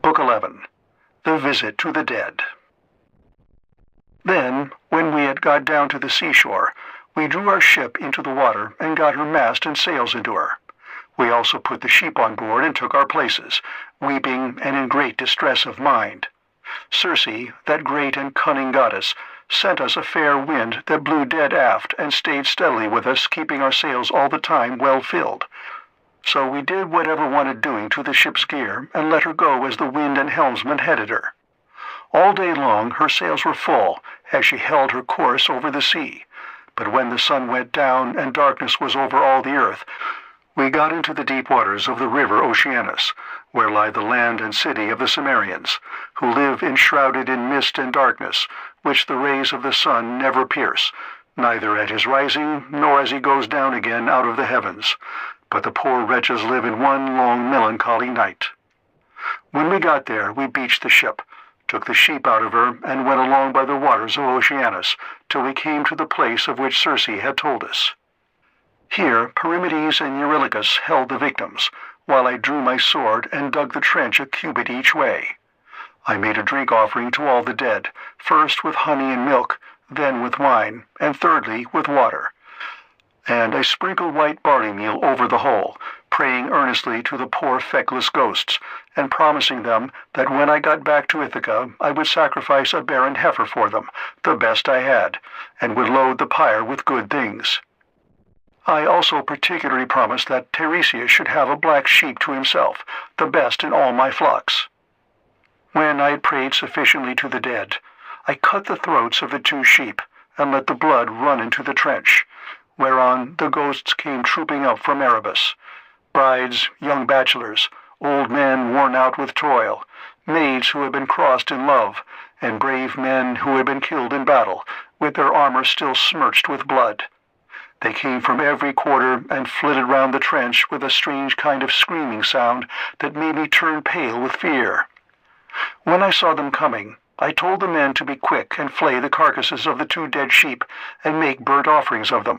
Book 11. The Visit to the Dead. Then, when we had got down to the seashore, we drew our ship into the water and got her mast and sails into her. We also put the sheep on board and took our places, weeping and in great distress of mind. Circe, that great and cunning goddess, sent us a fair wind that blew dead aft and stayed steadily with us, keeping our sails all the time well filled. So we did whatever wanted doing to the ship's gear, and let her go as the wind and helmsman headed her. All day long her sails were full, as she held her course over the sea. But when the sun went down and darkness was over all the earth, we got into the deep waters of the river Oceanus, where lie the land and city of the Cimmerians, who live enshrouded in mist and darkness, which the rays of the sun never pierce, neither at his rising nor as he goes down again out of the heavens. But the poor wretches live in one long melancholy night. When we got there, we beached the ship, took the sheep out of her, and went along by the waters of Oceanus, till we came to the place of which Circe had told us. Here Perimedes and Eurylochus held the victims, while I drew my sword and dug the trench a cubit each way. I made a drink offering to all the dead, first with honey and milk, then with wine, and thirdly with water. And I sprinkled white barley meal over the whole, praying earnestly to the poor feckless ghosts, and promising them that when I got back to Ithaca I would sacrifice a barren heifer for them, the best I had, and would load the pyre with good things. I also particularly promised that Tiresias should have a black sheep to himself, the best in all my flocks. When I had prayed sufficiently to the dead, I cut the throats of the 2 sheep, and let the blood run into the trench, whereon the ghosts came trooping up from Erebus, brides, young bachelors, old men worn out with toil, maids who had been crossed in love, and brave men who had been killed in battle, with their armor still smirched with blood. They came from every quarter and flitted round the trench with a strange kind of screaming sound that made me turn pale with fear. When I saw them coming, I told the men to be quick and flay the carcasses of the 2 dead sheep and make burnt offerings of them,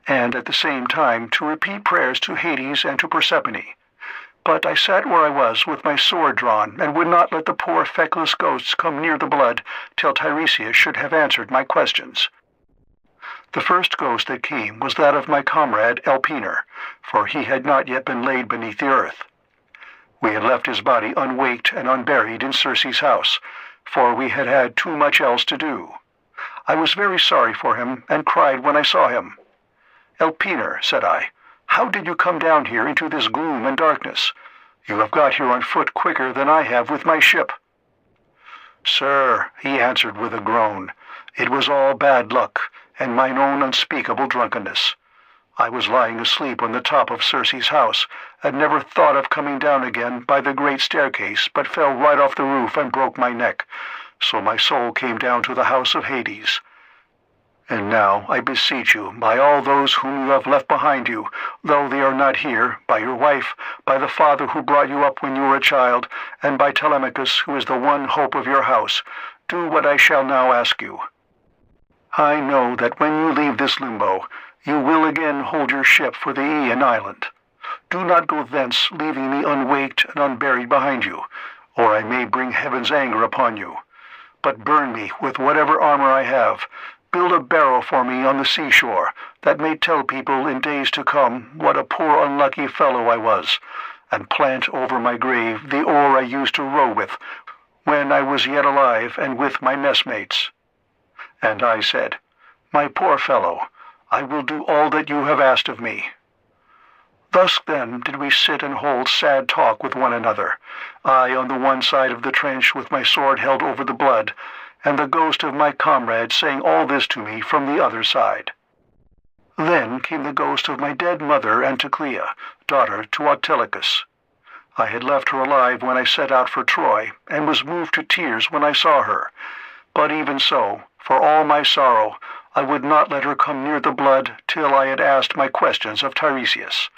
and at the same time to repeat prayers to Hades and to Persephone. But I sat where I was with my sword drawn, and would not let the poor feckless ghosts come near the blood till Tiresias should have answered my questions. The first ghost that came was that of my comrade Elpenor, for he had not yet been laid beneath the earth. We had left his body unwaked and unburied in Circe's house, for we had had too much else to do. I was very sorry for him, and cried when I saw him. "Elpenor," said I, "how did you come down here into this gloom and darkness? You have got here on foot quicker than I have with my ship." "Sir," he answered with a groan, "it was all bad luck, and mine own unspeakable drunkenness. I was lying asleep on the top of Circe's house, and never thought of coming down again by the great staircase, but fell right off the roof and broke my neck, so my soul came down to the house of Hades. And now I beseech you, by all those whom you have left behind you, though they are not here, by your wife, by the father who brought you up when you were a child, and by Telemachus, who is the one hope of your house, do what I shall now ask you. I know that when you leave this limbo, you will again hold your ship for the Aeaean island. Do not go thence, leaving me unwaked and unburied behind you, or I may bring heaven's anger upon you. But burn me with whatever armor I have. Build a barrow for me on the seashore, that may tell people in days to come what a poor unlucky fellow I was, and plant over my grave the oar I used to row with, when I was yet alive and with my messmates." And I said, "My poor fellow, I will do all that you have asked of me." Thus then did we sit and hold sad talk with one another, I on the one side of the trench with my sword held over the blood, and the ghost of my comrade saying all this to me from the other side. Then came the ghost of my dead mother Anticlea, daughter to Autolycus. I had left her alive when I set out for Troy, and was moved to tears when I saw her. But even so, for all my sorrow, I would not let her come near the blood till I had asked my questions of Tiresias.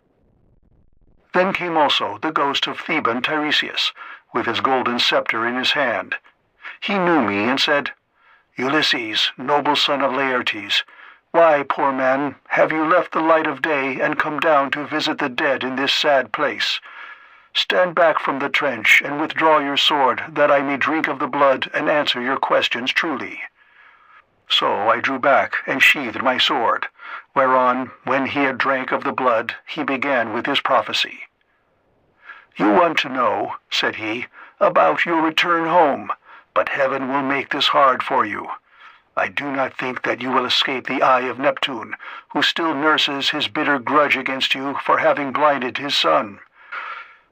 Then came also the ghost of Theban Tiresias, with his golden scepter in his hand. He knew me and said, "Ulysses, noble son of Laertes, why, poor man, have you left the light of day and come down to visit the dead in this sad place? Stand back from the trench and withdraw your sword, that I may drink of the blood and answer your questions truly." So I drew back and sheathed my sword, whereon, when he had drank of the blood, he began with his prophecy. "You want to know," said he, "about your return home, but heaven will make this hard for you. I do not think that you will escape the eye of Neptune, who still nurses his bitter grudge against you for having blinded his son.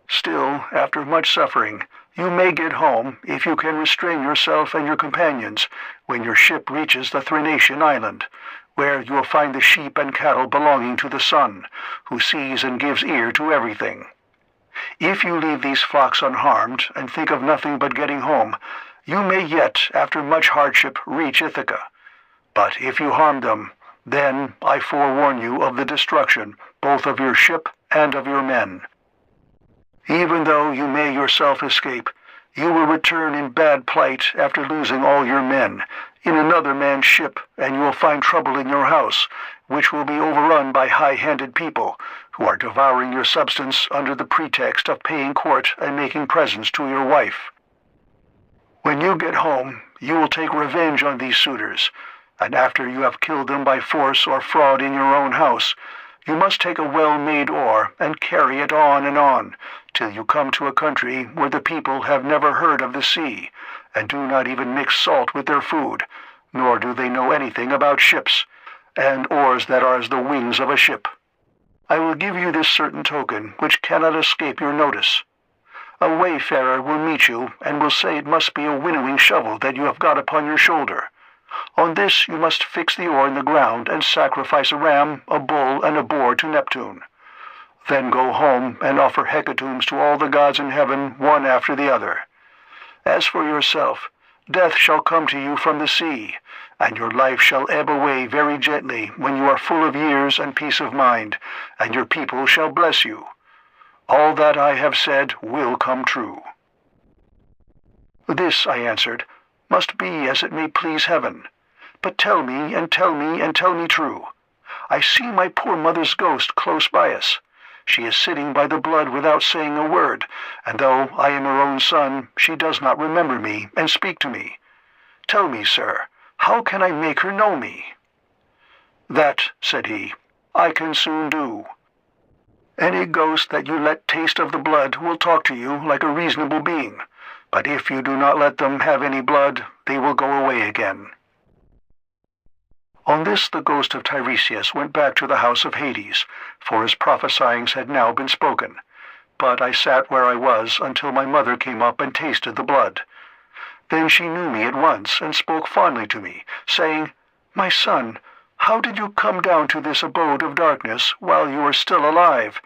Still, after much suffering, you may get home if you can restrain yourself and your companions when your ship reaches the Thrinacian island, where you will find the sheep and cattle belonging to the sun, who sees and gives ear to everything. If you leave these flocks unharmed and think of nothing but getting home, you may yet, after much hardship, reach Ithaca. But if you harm them, then I forewarn you of the destruction both of your ship and of your men. Even though you may yourself escape, you will return in bad plight after losing all your men, in another man's ship, and you will find trouble in your house, which will be overrun by high-handed people, who are devouring your substance under the pretext of paying court and making presents to your wife. When you get home, you will take revenge on these suitors, and after you have killed them by force or fraud in your own house, you must take a well-made oar and carry it on, till you come to a country where the people have never heard of the sea, and do not even mix salt with their food, nor do they know anything about ships, and oars that are as the wings of a ship. I will give you this certain token, which cannot escape your notice. A wayfarer will meet you, and will say it must be a winnowing shovel that you have got upon your shoulder. On this you must fix the oar in the ground, and sacrifice a ram, a bull, and a boar to Neptune. Then go home and offer hecatombs to all the gods in heaven, one after the other. As for yourself, death shall come to you from the sea, and your life shall ebb away very gently when you are full of years and peace of mind, and your people shall bless you. All that I have said will come true." "This," I answered, "must be as it may please heaven. But tell me, and tell me, and tell me true. I see my poor mother's ghost close by us. She is sitting by the blood without saying a word, and though I am her own son, she does not remember me and speak to me. Tell me, sir, how can I make her know me?" "That," said he, "I can soon do. Any ghost that you let taste of the blood will talk to you like a reasonable being, but if you do not let them have any blood, they will go away again." On this the ghost of Tiresias went back to the house of Hades, for his prophesyings had now been spoken. But I sat where I was until my mother came up and tasted the blood. Then she knew me at once and spoke fondly to me, saying, "My son, how did you come down to this abode of darkness while you are still alive?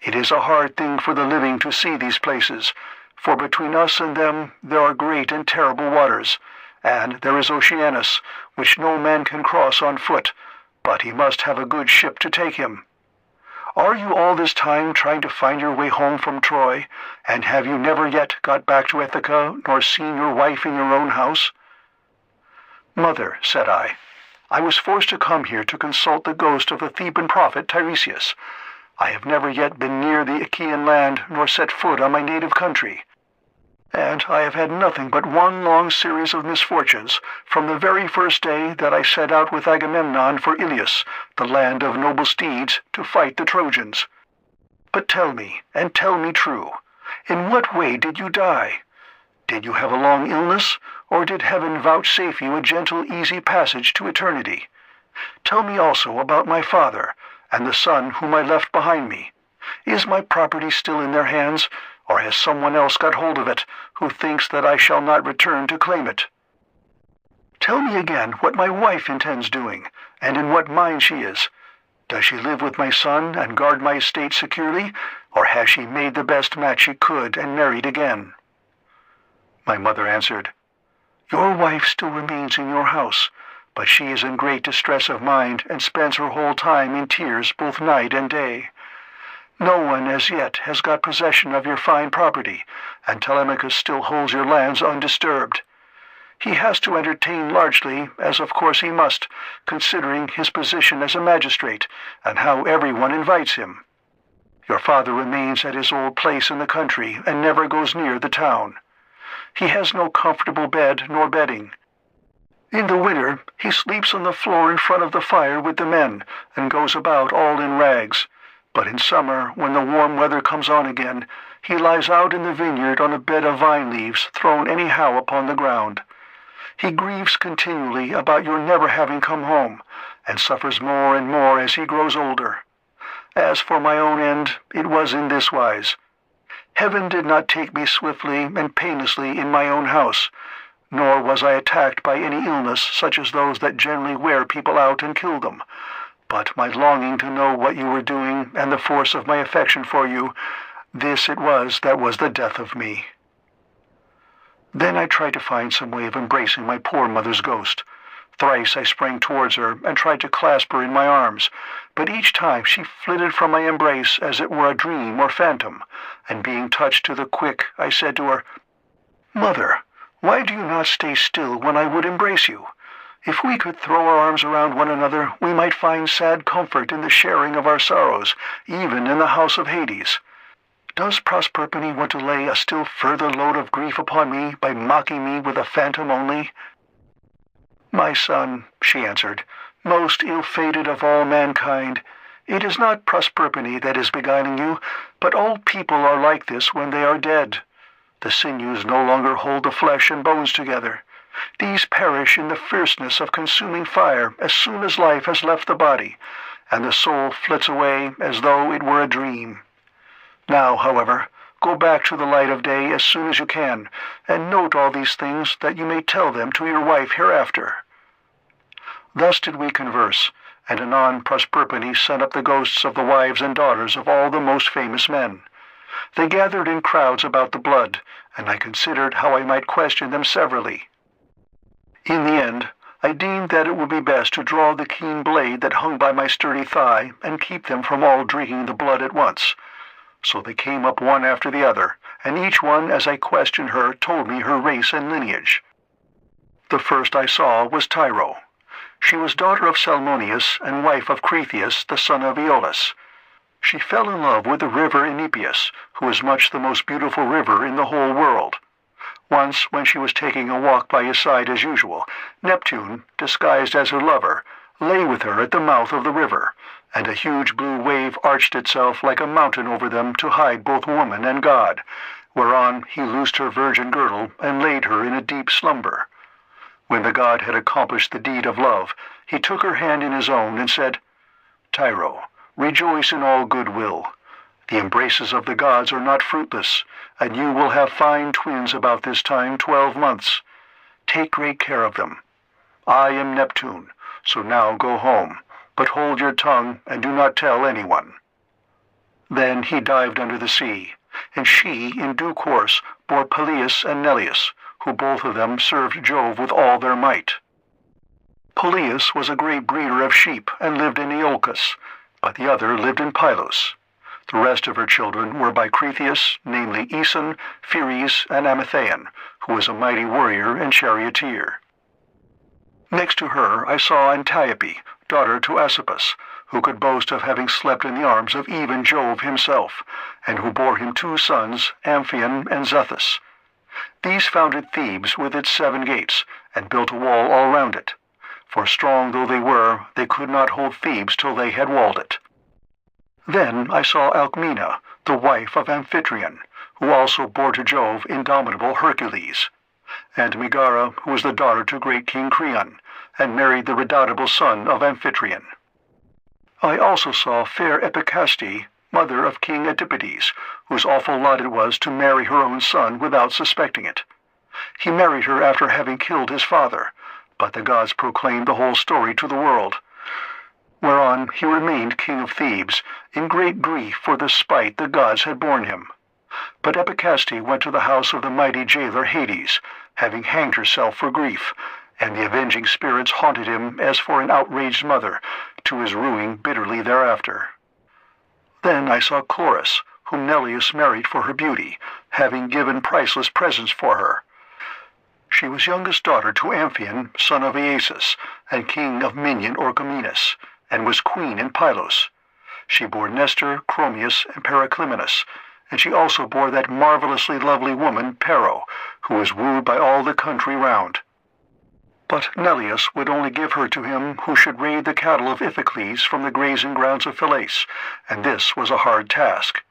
It is a hard thing for the living to see these places, for between us and them there are great and terrible waters, and there is Oceanus, which no man can cross on foot, but he must have a good ship to take him. Are you all this time trying to find your way home from Troy, and have you never yet got back to Ithaca, nor seen your wife in your own house?" "Mother," said I was forced to come here to consult the ghost of the Theban prophet Tiresias. I have never yet been near the Achaean land, nor set foot on my native country. And I have had nothing but one long series of misfortunes from the very first day that I set out with Agamemnon for Ilius, the land of noble steeds, to fight the Trojans. But tell me, and tell me true, in what way did you die? Did you have a long illness, or did heaven vouchsafe you a gentle, easy passage to eternity? Tell me also about my father, and the son whom I left behind me. Is my property still in their hands, or has someone else got hold of it, who thinks that I shall not return to claim it? Tell me again what my wife intends doing, and in what mind she is. Does she live with my son and guard my estate securely, or has she made the best match she could and married again?" My mother answered, "Your wife still remains in your house, but she is in great distress of mind and spends her whole time in tears both night and day. No one as yet has got possession of your fine property, and Telemachus still holds your lands undisturbed. He has to entertain largely, as of course he must, considering his position as a magistrate, and how everyone invites him. Your father remains at his old place in the country and never goes near the town. He has no comfortable bed nor bedding. In the winter he sleeps on the floor in front of the fire with the men and goes about all in rags. But in summer, when the warm weather comes on again, he lies out in the vineyard on a bed of vine leaves thrown anyhow upon the ground. He grieves continually about your never having come home, and suffers more and more as he grows older. As for my own end, it was in this wise. Heaven did not take me swiftly and painlessly in my own house, nor was I attacked by any illness such as those that generally wear people out and kill them. But my longing to know what you were doing, and the force of my affection for you, this it was that was the death of me. Then I tried to find some way of embracing my poor mother's ghost. Thrice I sprang towards her and tried to clasp her in my arms, but each time she flitted from my embrace as it were a dream or phantom, and being touched to the quick, I said to her, "Mother, why do you not stay still when I would embrace you? If we could throw our arms around one another, we might find sad comfort in the sharing of our sorrows, even in the house of Hades. Does Proserpine want to lay a still further load of grief upon me by mocking me with a phantom only?" "My son," she answered, "most ill-fated of all mankind, it is not Proserpine that is beguiling you, but all people are like this when they are dead. The sinews no longer hold the flesh and bones together. These perish in the fierceness of consuming fire as soon as life has left the body, and the soul flits away as though it were a dream. Now, however, go back to the light of day as soon as you can, and note all these things that you may tell them to your wife hereafter." Thus did we converse, and anon Proserpine sent up the ghosts of the wives and daughters of all the most famous men. They gathered in crowds about the blood, and I considered how I might question them severally. In the end, I deemed that it would be best to draw the keen blade that hung by my sturdy thigh, and keep them from all drinking the blood at once. So they came up one after the other, and each one, as I questioned her, told me her race and lineage. The first I saw was Tyro. She was daughter of Salmoneus and wife of Cretheus, the son of Aeolus. She fell in love with the river Enipeus, who is much the most beautiful river in the whole world. Once, when she was taking a walk by his side as usual, Neptune, disguised as her lover, lay with her at the mouth of the river, and a huge blue wave arched itself like a mountain over them to hide both woman and god, whereon he loosed her virgin girdle and laid her in a deep slumber. When the god had accomplished the deed of love, he took her hand in his own and said, "Tyro, rejoice in all good will. The embraces of the gods are not fruitless, and you will have fine twins about this time 12 months. Take great care of them. I am Neptune, so now go home, but hold your tongue and do not tell anyone." Then he dived under the sea, and she, in due course, bore Peleus and Neleus, who both of them served Jove with all their might. Peleus was a great breeder of sheep and lived in Iolcus, but the other lived in Pylos. The rest of her children were by Cretheus, namely Aeson, Pheres, and Amithaon, who was a mighty warrior and charioteer. Next to her I saw Antiope, daughter to Asopus, who could boast of having slept in the arms of even Jove himself, and who bore him 2 sons, Amphion and Zethus. These founded Thebes with its 7 gates, and built a wall all round it. For strong though they were, they could not hold Thebes till they had walled it. Then I saw Alcmena, the wife of Amphitryon, who also bore to Jove indomitable Hercules, and Megara, who was the daughter to great King Creon, and married the redoubtable son of Amphitryon. I also saw fair Epicaste, mother of King Antipodes, whose awful lot it was to marry her own son without suspecting it. He married her after having killed his father, but the gods proclaimed the whole story to the world, whereon he remained king of Thebes, in great grief for the spite the gods had borne him. But Epicaste went to the house of the mighty jailer Hades, having hanged herself for grief, and the avenging spirits haunted him as for an outraged mother, to his ruing bitterly thereafter. Then I saw Chloris, whom Neleus married for her beauty, having given priceless presents for her. She was youngest daughter to Amphion, son of Iasus, and king of Minion Orchomenus, and was queen in Pylos. She bore Nestor, Chromius, and Periclymenus, and she also bore that marvelously lovely woman, Pero, who was wooed by all the country round. But Neleus would only give her to him who should raid the cattle of Iphicles from the grazing grounds of Phylace, and this was a hard task.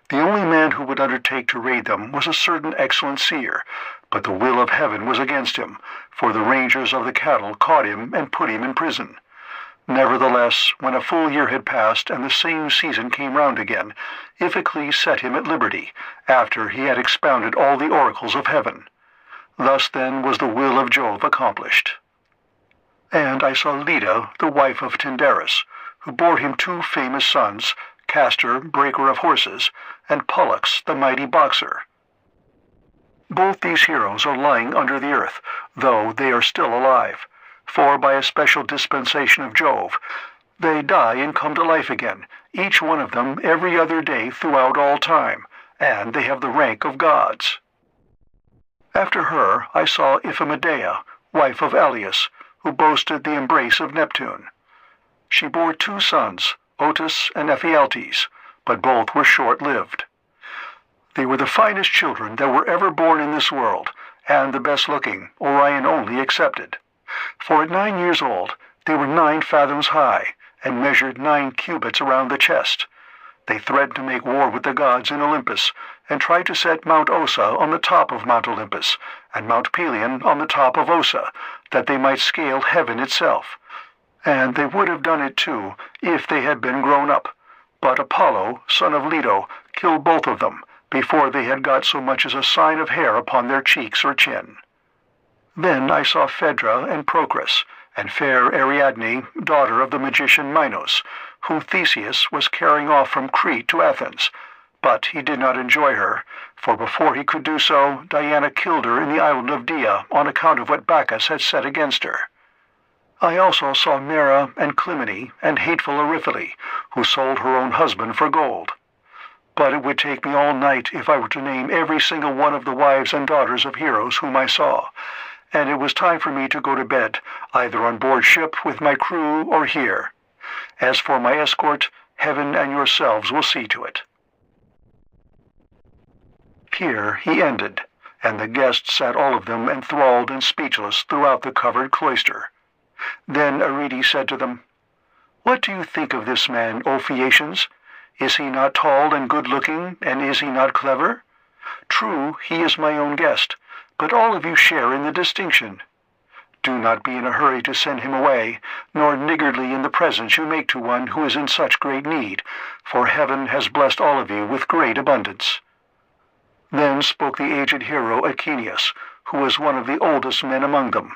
The only man who would undertake to raid them was a certain excellent seer, but the will of heaven was against him, for the rangers of the cattle caught him and put him in prison. Nevertheless, when a full year had passed and the same season came round again, Iphicles set him at liberty, after he had expounded all the oracles of heaven. Thus then was the will of Jove accomplished. And I saw Leda, the wife of Tyndarus, who bore him 2 famous sons, Castor, breaker of horses, and Pollux, the mighty boxer. Both these heroes are lying under the earth, though they are still alive, for by a special dispensation of Jove, they die and come to life again, each one of them every other day throughout all time, and they have the rank of gods. After her I saw Iphimedeia, wife of Aleus, who boasted the embrace of Neptune. She bore 2 sons, Otus and Ephialtes, but both were short-lived. They were the finest children that were ever born in this world, and the best-looking, Orion only excepted. For at 9 years old they were 9 fathoms high, and measured 9 cubits around the chest. They threatened to make war with the gods in Olympus, and tried to set Mount Ossa on the top of Mount Olympus, and Mount Pelion on the top of Ossa, that they might scale heaven itself. And they would have done it too, if they had been grown up. But Apollo, son of Leto, killed both of them, before they had got so much as a sign of hair upon their cheeks or chin. Then I saw Phaedra and Procrus, and fair Ariadne, daughter of the magician Minos, whom Theseus was carrying off from Crete to Athens. But he did not enjoy her, for before he could do so, Diana killed her in the island of Dia on account of what Bacchus had said against her. I also saw Mera and Clymene and hateful Euryphile, who sold her own husband for gold. But it would take me all night if I were to name every single one of the wives and daughters of heroes whom I saw, and it was time for me to go to bed, either on board ship with my crew or here. As for my escort, heaven and yourselves will see to it." Here he ended, and the guests sat all of them enthralled and speechless throughout the covered cloister. Then Arete said to them, "What do you think of this man, O Phaeacians? Is he not tall and good-looking, and is he not clever? True, he is my own guest, but all of you share in the distinction. Do not be in a hurry to send him away, nor niggardly in the presents you make to one who is in such great need, for heaven has blessed all of you with great abundance." Then spoke the aged hero Achenius, who was one of the oldest men among them.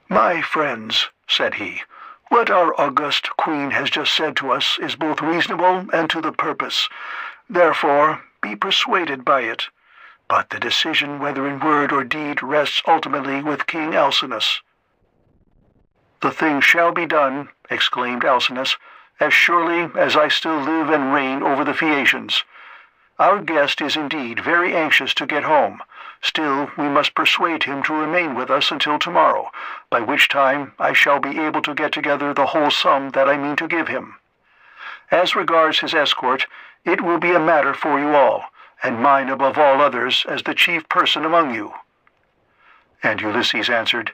"My friends," said he, "what our august queen has just said to us is both reasonable and to the purpose. Therefore, be persuaded by it. But the decision whether in word or deed rests ultimately with King Alcinous." "The thing shall be done," exclaimed Alcinous, "as surely as I still live and reign over the Phaeacians. Our guest is indeed very anxious to get home. Still, we must persuade him to remain with us until tomorrow, by which time I shall be able to get together the whole sum that I mean to give him. As regards his escort, it will be a matter for you all, and mine above all others as the chief person among you." And Ulysses answered,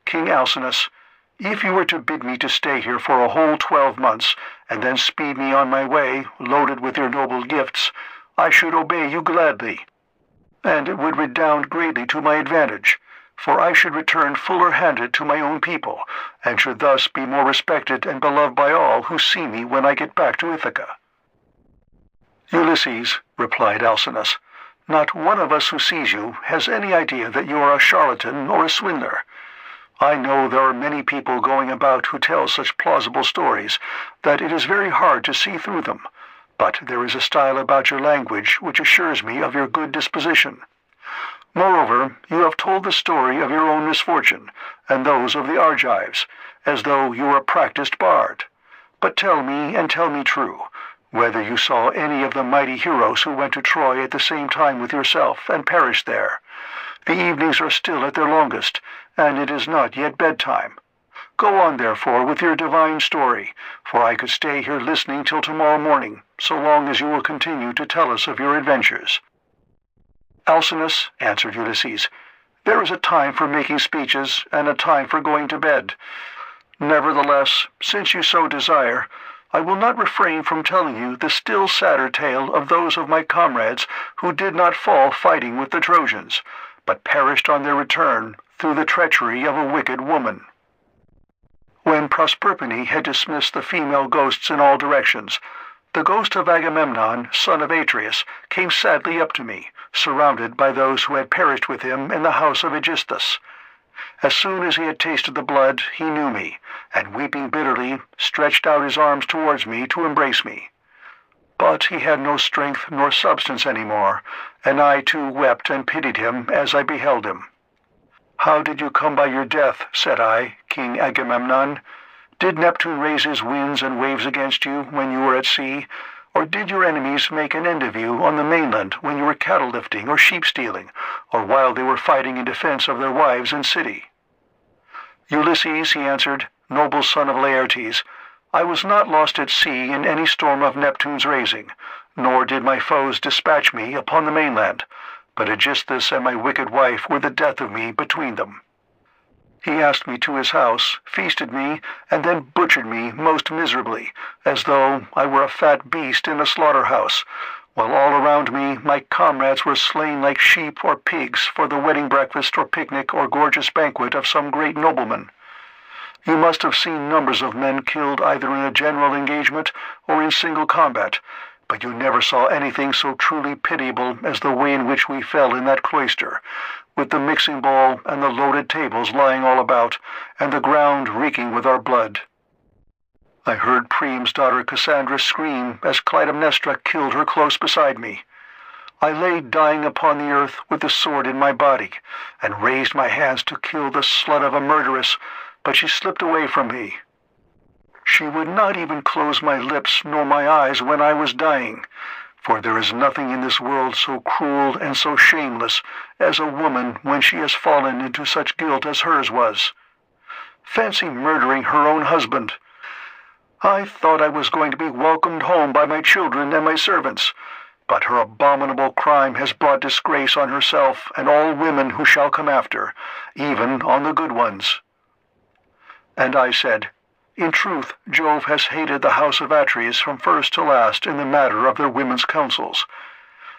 "King Alcinous, if you were to bid me to stay here for a whole 12 months, and then speed me on my way, loaded with your noble gifts, I should obey you gladly, and it would redound greatly to my advantage, for I should return fuller-handed to my own people, and should thus be more respected and beloved by all who see me when I get back to Ithaca." "Ulysses," replied Alcinous, "not one of us who sees you has any idea that you are a charlatan or a swindler. I know there are many people going about who tell such plausible stories that it is very hard to see through them, but there is a style about your language which assures me of your good disposition. Moreover, you have told the story of your own misfortune, and those of the Argives, as though you were a practiced bard. But tell me, and tell me true, whether you saw any of the mighty heroes who went to Troy at the same time with yourself, and perished there. The evenings are still at their longest, and it is not yet bedtime. Go on, therefore, with your divine story, for I could stay here listening till tomorrow morning, so long as you will continue to tell us of your adventures." "Alcinous," answered Ulysses, "there is a time for making speeches, and a time for going to bed. Nevertheless, since you so desire, I will not refrain from telling you the still sadder tale of those of my comrades who did not fall fighting with the Trojans, but perished on their return through the treachery of a wicked woman." When Proserpine had dismissed the female ghosts in all directions, the ghost of Agamemnon, son of Atreus, came sadly up to me, surrounded by those who had perished with him in the house of Aegisthus. As soon as he had tasted the blood, he knew me, and weeping bitterly, stretched out his arms towards me to embrace me. But he had no strength nor substance any more, and I too wept and pitied him as I beheld him. "How did you come by your death?" said I, "King Agamemnon. Did Neptune raise his winds and waves against you when you were at sea, or did your enemies make an end of you on the mainland when you were cattle lifting or sheep stealing, or while they were fighting in defense of their wives and city?" "Ulysses," he answered, "noble son of Laertes, I was not lost at sea in any storm of Neptune's raising, nor did my foes dispatch me upon the mainland, but Aegisthus and my wicked wife were the death of me between them. He asked me to his house, feasted me, and then butchered me most miserably, as though I were a fat beast in a slaughterhouse, while all around me my comrades were slain like sheep or pigs for the wedding breakfast or picnic or gorgeous banquet of some great nobleman. You must have seen numbers of men killed either in a general engagement or in single combat, but you never saw anything so truly pitiable as the way in which we fell in that cloister, with the mixing bowl and the loaded tables lying all about, and the ground reeking with our blood. I heard Priam's daughter Cassandra scream as Clytemnestra killed her close beside me. I lay dying upon the earth with the sword in my body, and raised my hands to kill the slut of a murderess, but she slipped away from me. She would not even close my lips nor my eyes when I was dying, for there is nothing in this world so cruel and so shameless as a woman when she has fallen into such guilt as hers was. Fancy murdering her own husband! I thought I was going to be welcomed home by my children and my servants, but her abominable crime has brought disgrace on herself and all women who shall come after, even on the good ones." And I said, "In truth, Jove has hated the house of Atreus from first to last in the matter of their women's counsels.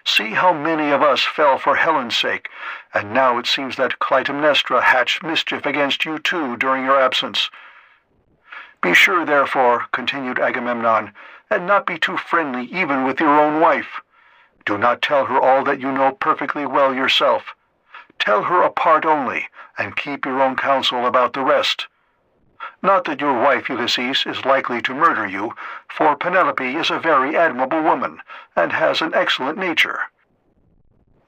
See how many of us fell for Helen's sake, and now it seems that Clytemnestra hatched mischief against you too during your absence. Be sure, therefore," continued Agamemnon, "and not be too friendly even with your own wife. Do not tell her all that you know perfectly well yourself. Tell her a part only, and keep your own counsel about the rest. Not that your wife, Ulysses, is likely to murder you, for Penelope is a very admirable woman, and has an excellent nature.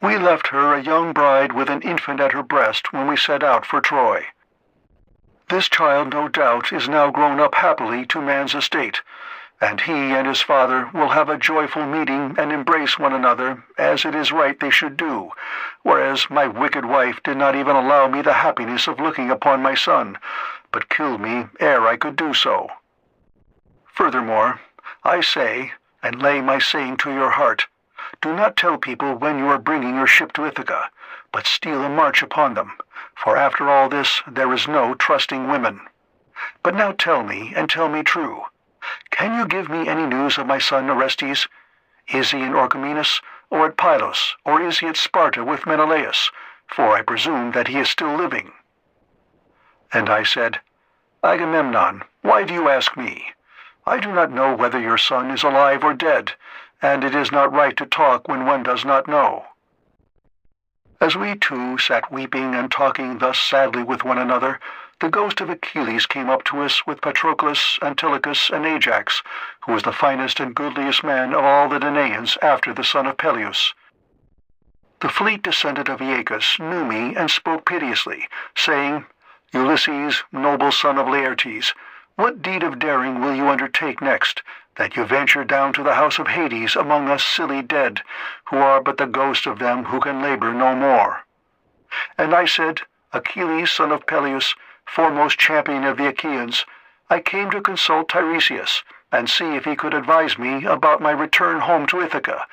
We left her a young bride with an infant at her breast when we set out for Troy. This child, no doubt, is now grown up happily to man's estate, and he and his father will have a joyful meeting and embrace one another, as it is right they should do, whereas my wicked wife did not even allow me the happiness of looking upon my son, but killed me ere I could do so. Furthermore, I say, and lay my saying to your heart, do not tell people when you are bringing your ship to Ithaca, but steal a march upon them, for after all this there is no trusting women. But now tell me, and tell me true. Can you give me any news of my son Orestes? Is he in Orchomenus, or at Pylos, or is he at Sparta with Menelaus? For I presume that he is still living." And I said, "Agamemnon, why do you ask me? I do not know whether your son is alive or dead, and it is not right to talk when one does not know." As we two sat weeping and talking thus sadly with one another, the ghost of Achilles came up to us with Patroclus, Antilochus, and Ajax, who was the finest and goodliest man of all the Danaans after the son of Peleus. The fleet descendant of Aeacus knew me and spoke piteously, saying, "Ulysses, noble son of Laertes, what deed of daring will you undertake next, that you venture down to the house of Hades among us silly dead, who are but the ghost of them who can labor no more?" And I said, "Achilles, son of Peleus, foremost champion of the Achaeans, I came to consult Tiresias and see if he could advise me about my return home to Ithaca,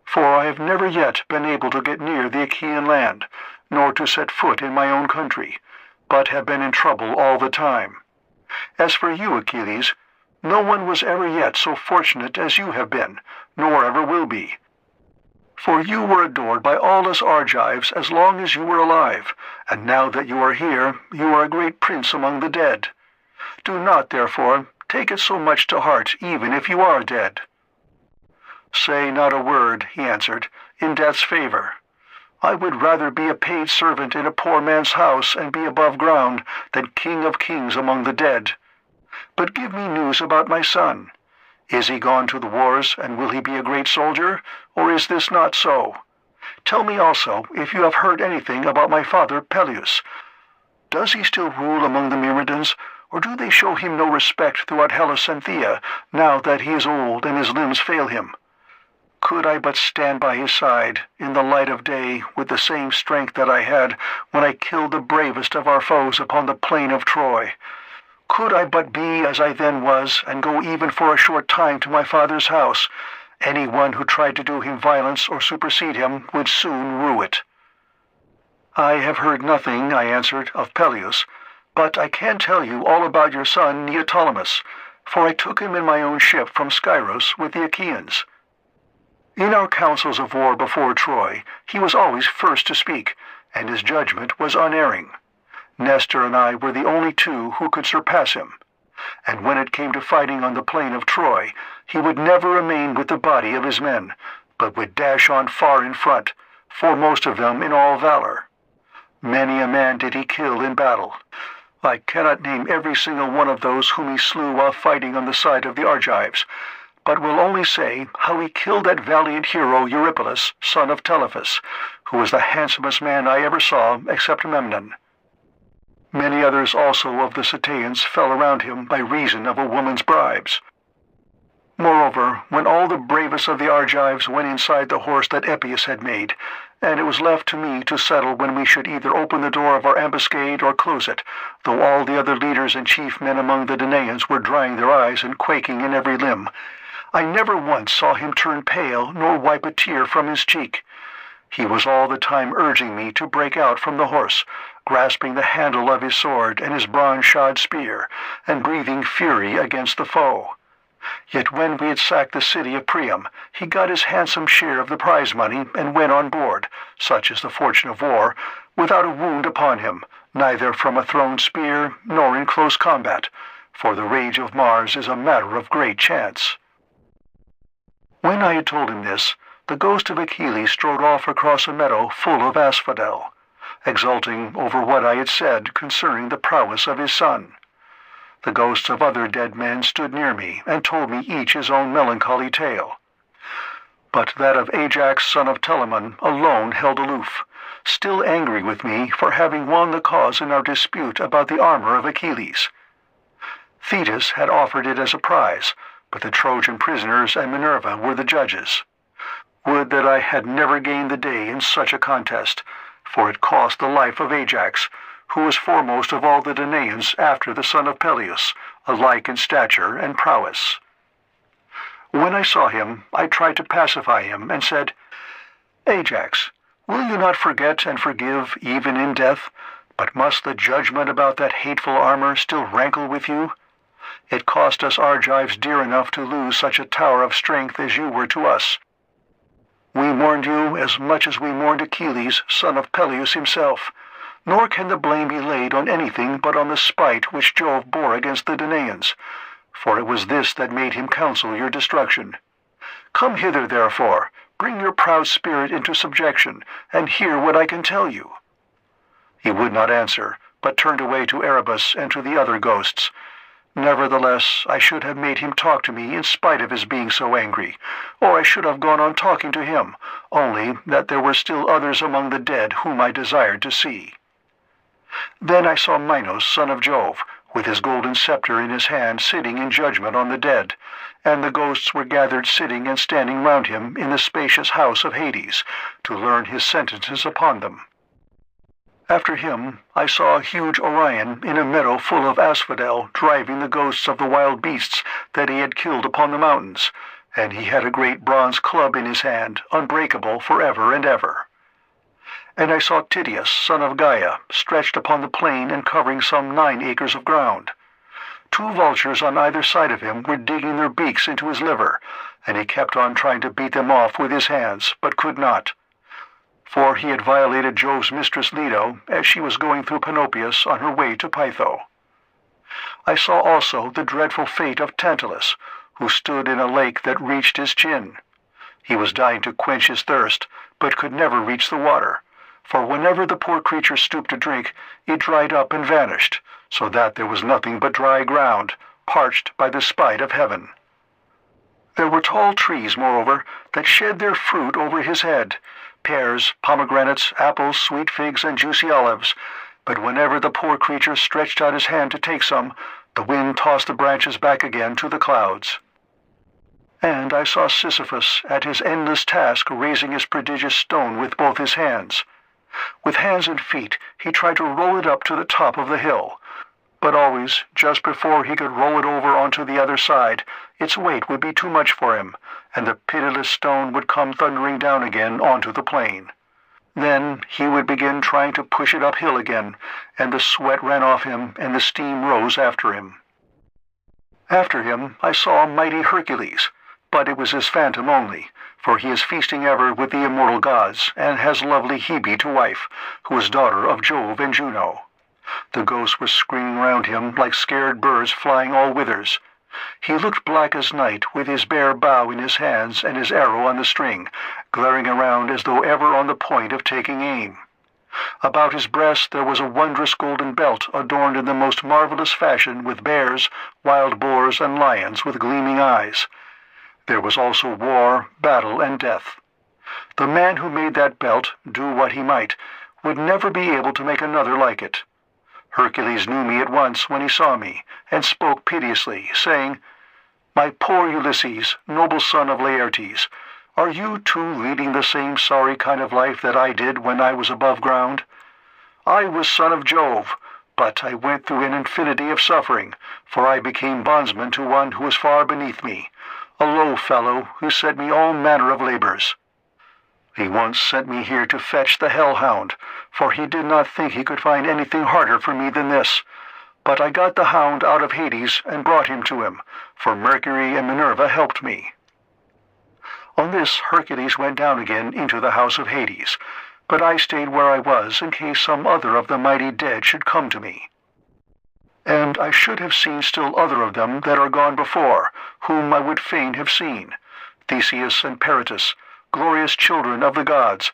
for I have never yet been able to get near the Achaean land, nor to set foot in my own country, but have been in trouble all the time. As for you, Achilles, no one was ever yet so fortunate as you have been, nor ever will be. For you were adored by all us Argives as long as you were alive, and now that you are here, you are a great prince among the dead. Do not, therefore, take it so much to heart, even if you are dead." "Say not a word," he answered, "in death's favor. I would rather be a paid servant in a poor man's house and be above ground than king of kings among the dead. But give me news about my son. Is he gone to the wars, and will he be a great soldier, or is this not so? Tell me also if you have heard anything about my father Peleus. Does he still rule among the Myrmidons, or do they show him no respect throughout Hellas and Phthia, now that he is old and his limbs fail him? Could I but stand by his side, in the light of day, with the same strength that I had when I killed the bravest of our foes upon the plain of Troy! Could I but be as I then was, and go even for a short time to my father's house, any one who tried to do him violence or supersede him would soon rue it." "I have heard nothing," I answered, "of Peleus, but I can tell you all about your son Neoptolemus, for I took him in my own ship from Scyros with the Achaeans. In our councils of war before Troy, he was always first to speak, and his judgment was unerring. Nestor and I were the only two who could surpass him, and when it came to fighting on the plain of Troy, he would never remain with the body of his men, but would dash on far in front, foremost of them in all valor. Many a man did he kill in battle. I cannot name every single one of those whom he slew while fighting on the side of the Argives, but will only say how he killed that valiant hero Eurypylus, son of Telephus, who was the handsomest man I ever saw except Memnon. Many others also of the Ceteians fell around him by reason of a woman's bribes. Moreover, when all the bravest of the Argives went inside the horse that Epeius had made, and it was left to me to settle when we should either open the door of our ambuscade or close it, though all the other leaders and chief men among the Danaans were drying their eyes and quaking in every limb, I never once saw him turn pale nor wipe a tear from his cheek. He was all the time urging me to break out from the horse, grasping the handle of his sword and his bronze-shod spear, and breathing fury against the foe. Yet when we had sacked the city of Priam, he got his handsome share of the prize money and went on board, such is the fortune of war, without a wound upon him, neither from a thrown spear nor in close combat, for the rage of Mars is a matter of great chance." When I had told him this, the ghost of Achilles strode off across a meadow full of asphodel, exulting over what I had said concerning the prowess of his son. The ghosts of other dead men stood near me and told me each his own melancholy tale. But that of Ajax, son of Telamon, alone held aloof, still angry with me for having won the cause in our dispute about the armor of Achilles. Thetis had offered it as a prize, but the Trojan prisoners and Minerva were the judges. Would that I had never gained the day in such a contest, for it cost the life of Ajax, who was foremost of all the Danaans after the son of Peleus, alike in stature and prowess. When I saw him, I tried to pacify him and said, "Ajax, will you not forget and forgive even in death, but must the judgment about that hateful armor still rankle with you? It cost us Argives dear enough to lose such a tower of strength as you were to us. We mourned you as much as we mourned Achilles, son of Peleus himself, nor can the blame be laid on anything but on the spite which Jove bore against the Danaans, for it was this that made him counsel your destruction. Come hither, therefore, bring your proud spirit into subjection, and hear what I can tell you." He would not answer, but turned away to Erebus and to the other ghosts. Nevertheless, I should have made him talk to me in spite of his being so angry, or I should have gone on talking to him, only that there were still others among the dead whom I desired to see. Then I saw Minos, son of Jove, with his golden scepter in his hand, sitting in judgment on the dead, and the ghosts were gathered sitting and standing round him in the spacious house of Hades, to learn his sentences upon them. After him, I saw a huge Orion in a meadow full of asphodel driving the ghosts of the wild beasts that he had killed upon the mountains, and he had a great bronze club in his hand, unbreakable forever and ever. And I saw Tydeus, son of Gaia, stretched upon the plain and covering some 9 acres of ground. 2 vultures on either side of him were digging their beaks into his liver, and he kept on trying to beat them off with his hands, but could not. For he had violated Jove's mistress Leto as she was going through Panopeus on her way to Pytho. I saw also the dreadful fate of Tantalus, who stood in a lake that reached his chin. He was dying to quench his thirst, but could never reach the water, for whenever the poor creature stooped to drink, it dried up and vanished, so that there was nothing but dry ground, parched by the spite of heaven. There were tall trees, moreover, that shed their fruit over his head, pears, pomegranates, apples, sweet figs, and juicy olives, but whenever the poor creature stretched out his hand to take some, the wind tossed the branches back again to the clouds. And I saw Sisyphus at his endless task raising his prodigious stone with both his hands. With hands and feet he tried to roll it up to the top of the hill, but always, just before he could roll it over onto the other side, its weight would be too much for him, and the pitiless stone would come thundering down again onto the plain. Then he would begin trying to push it uphill again, and the sweat ran off him, and the steam rose after him. After him I saw mighty Hercules, but it was his phantom only, for he is feasting ever with the immortal gods, and has lovely Hebe to wife, who is daughter of Jove and Juno. The ghosts were screaming round him like scared birds flying all whithers. He looked black as night, with his bare bow in his hands and his arrow on the string, glaring around as though ever on the point of taking aim. About his breast there was a wondrous golden belt adorned in the most marvelous fashion with bears, wild boars, and lions with gleaming eyes. There was also war, battle, and death. The man who made that belt, do what he might, would never be able to make another like it. Hercules knew me at once when he saw me, and spoke piteously, saying, "My poor Ulysses, noble son of Laertes, are you too leading the same sorry kind of life that I did when I was above ground? I was son of Jove, but I went through an infinity of suffering, for I became bondsman to one who was far beneath me, a low fellow who set me all manner of labors. He once sent me here to fetch the hell-hound, for he did not think he could find anything harder for me than this. But I got the hound out of Hades and brought him to him, for Mercury and Minerva helped me." On this Hercules went down again into the house of Hades, but I stayed where I was in case some other of the mighty dead should come to me. And I should have seen still other of them that are gone before, whom I would fain have seen, Theseus and Peritus, glorious children of the gods.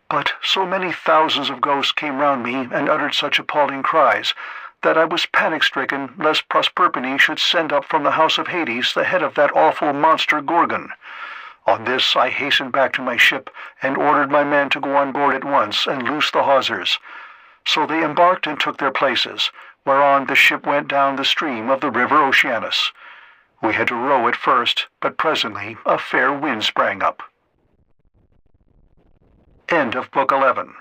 But so many thousands of ghosts came round me and uttered such appalling cries, that I was panic-stricken lest Proserpine should send up from the house of Hades the head of that awful monster Gorgon. On this I hastened back to my ship, and ordered my men to go on board at once and loose the hawsers. So they embarked and took their places, whereon the ship went down the stream of the river Oceanus. We had to row at first, but presently a fair wind sprang up. End of Book 11.